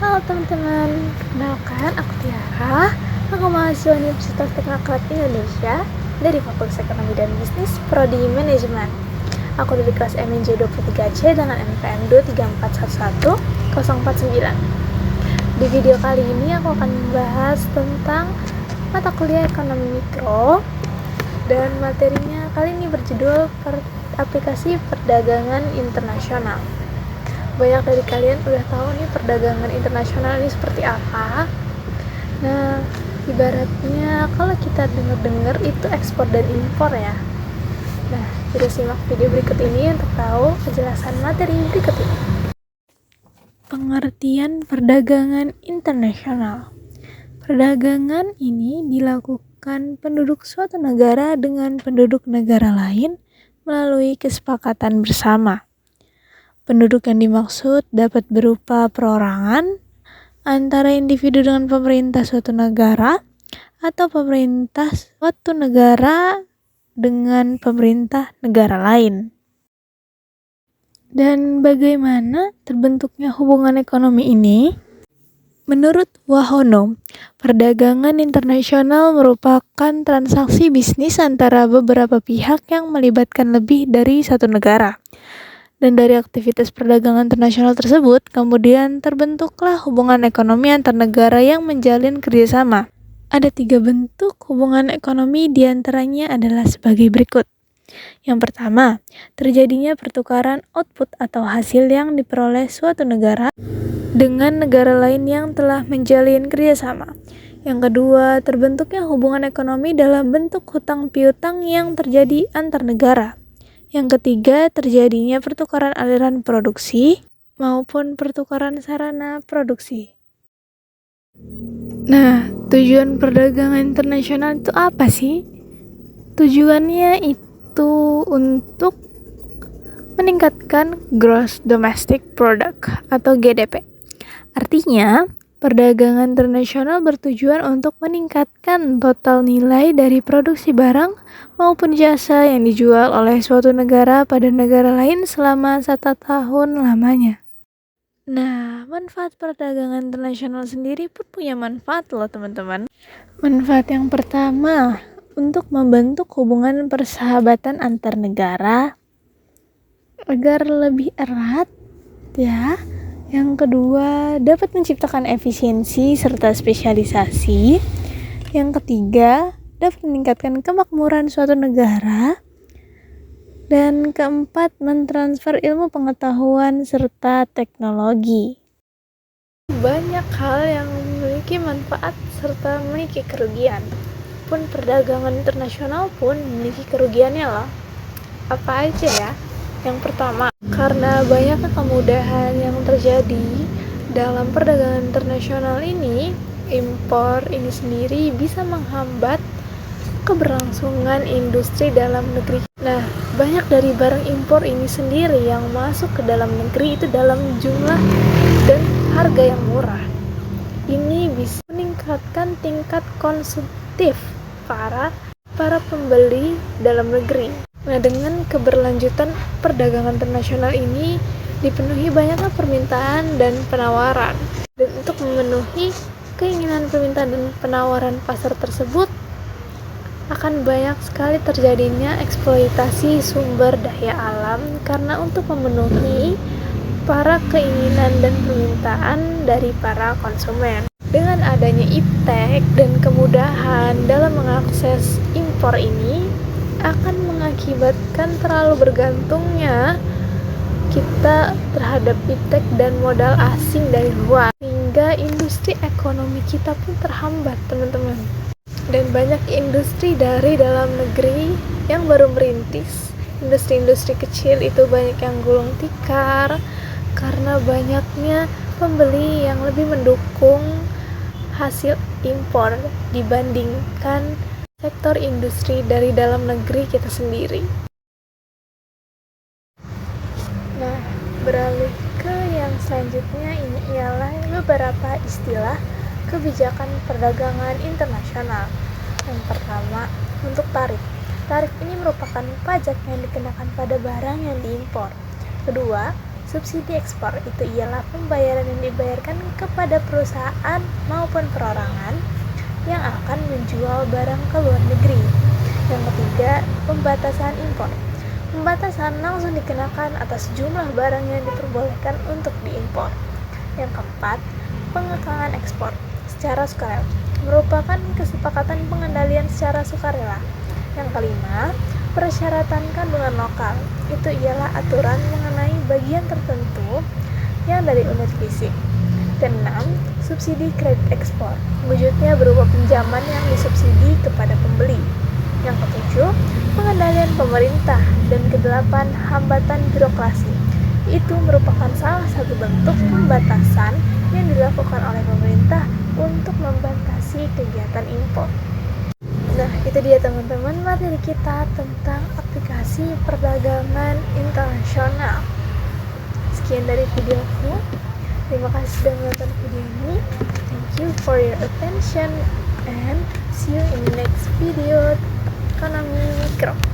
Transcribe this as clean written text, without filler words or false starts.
Halo teman-teman, kenalkan aku Tiara. Aku mahasiswa Universitas Teknokrat Indonesia dari Fakultas Ekonomi dan Bisnis, Prodi Manajemen. Aku dari kelas MNJ 23C dengan NPM 23411-049. Di video kali ini aku akan membahas tentang mata kuliah Ekonomi Mikro, dan materinya kali ini berjudul Aplikasi Perdagangan Internasional. Banyak dari kalian udah tahu nih perdagangan internasional ini seperti apa. Nah, ibaratnya kalau kita dengar itu ekspor dan impor ya. Nah, kita simak video berikut ini untuk tahu penjelasan materi berikut ini. Pengertian perdagangan internasional. Perdagangan ini dilakukan penduduk suatu negara dengan penduduk negara lain melalui kesepakatan bersama. Penduduk yang dimaksud dapat berupa perorangan antara individu dengan pemerintah suatu negara atau pemerintah suatu negara dengan pemerintah negara lain. Dan bagaimana terbentuknya hubungan ekonomi ini? Menurut Wahono, perdagangan internasional merupakan transaksi bisnis antara beberapa pihak yang melibatkan lebih dari satu negara. Dan dari aktivitas perdagangan internasional tersebut, kemudian terbentuklah hubungan ekonomi antar negara yang menjalin kerjasama. Ada 3 bentuk hubungan ekonomi, diantaranya adalah sebagai berikut. Yang pertama, terjadinya pertukaran output atau hasil yang diperoleh suatu negara dengan negara lain yang telah menjalin kerjasama. Yang kedua, terbentuknya hubungan ekonomi dalam bentuk hutang piutang yang terjadi antar negara. Yang ketiga, terjadinya pertukaran aliran produksi maupun pertukaran sarana produksi. Nah, tujuan perdagangan internasional itu apa sih? Tujuannya itu untuk meningkatkan Gross Domestic Product atau GDP. Artinya, perdagangan internasional bertujuan untuk meningkatkan total nilai dari produksi barang maupun jasa yang dijual oleh suatu negara pada negara lain selama 1 tahun lamanya. Nah, manfaat perdagangan internasional sendiri pun punya manfaat loh teman-teman. Manfaat yang pertama, untuk membentuk hubungan persahabatan antar negara agar lebih erat ya. Yang kedua, dapat menciptakan efisiensi serta spesialisasi. Yang ketiga, dapat meningkatkan kemakmuran suatu negara. Dan keempat, mentransfer ilmu pengetahuan serta teknologi. Banyak hal yang memiliki manfaat serta memiliki kerugian. Pun perdagangan internasional pun memiliki kerugiannya loh. Apa aja ya? Yang pertama, karena banyaknya kemudahan yang terjadi dalam perdagangan internasional ini, impor ini sendiri bisa menghambat keberlangsungan industri dalam negeri. Nah, banyak dari barang impor ini sendiri yang masuk ke dalam negeri itu dalam jumlah dan harga yang murah. Ini bisa meningkatkan tingkat konsumtif para pembeli dalam negeri. Nah, dengan keberlanjutan perdagangan internasional ini dipenuhi banyaknya permintaan dan penawaran. Dan untuk memenuhi keinginan permintaan dan penawaran pasar tersebut, akan banyak sekali terjadinya eksploitasi sumber daya alam karena untuk memenuhi para keinginan dan permintaan dari para konsumen. Dengan adanya iptek dan kemudahan dalam mengakses impor ini akan mengakibatkan terlalu bergantungnya kita terhadap iptek dan modal asing dari luar, sehingga industri ekonomi kita pun terhambat teman-teman. Dan banyak industri dari dalam negeri yang baru merintis, industri-industri kecil itu banyak yang gulung tikar karena banyaknya pembeli yang lebih mendukung hasil impor dibandingkan sektor industri dari dalam negeri kita sendiri. Nah, beralih ke yang selanjutnya, ini ialah beberapa istilah kebijakan perdagangan internasional. Yang pertama, untuk tarif. Tarif ini merupakan pajak yang dikenakan pada barang yang diimpor. Kedua, Subsidi ekspor itu ialah pembayaran yang dibayarkan kepada perusahaan maupun perorangan yang akan menjual barang ke luar negeri. Yang ketiga, pembatasan impor. Pembatasan langsung dikenakan atas jumlah barang yang diperbolehkan untuk diimpor. Yang keempat, pengekangan ekspor secara sukarela merupakan kesepakatan pengendalian secara sukarela. Yang kelima, persyaratan kandungan lokal. Itu ialah aturan mengenai bagian tertentu yang dari unit fisik. Keenam, subsidi kredit ekspor. Wujudnya berupa pinjaman yang disubsidi kepada pembeli. Yang ketujuh, pengendalian pemerintah. Dan kedelapan, hambatan birokrasi. Itu merupakan salah satu bentuk pembatasan yang dilakukan oleh pemerintah untuk membatasi kegiatan impor. Nah, itu dia teman-teman materi kita tentang aplikasi perdagangan internasional. Sekian dari videoku. Terima kasih sudah menonton video ini. Thank you for your attention and see you in the next video. Ekonomi Mikro.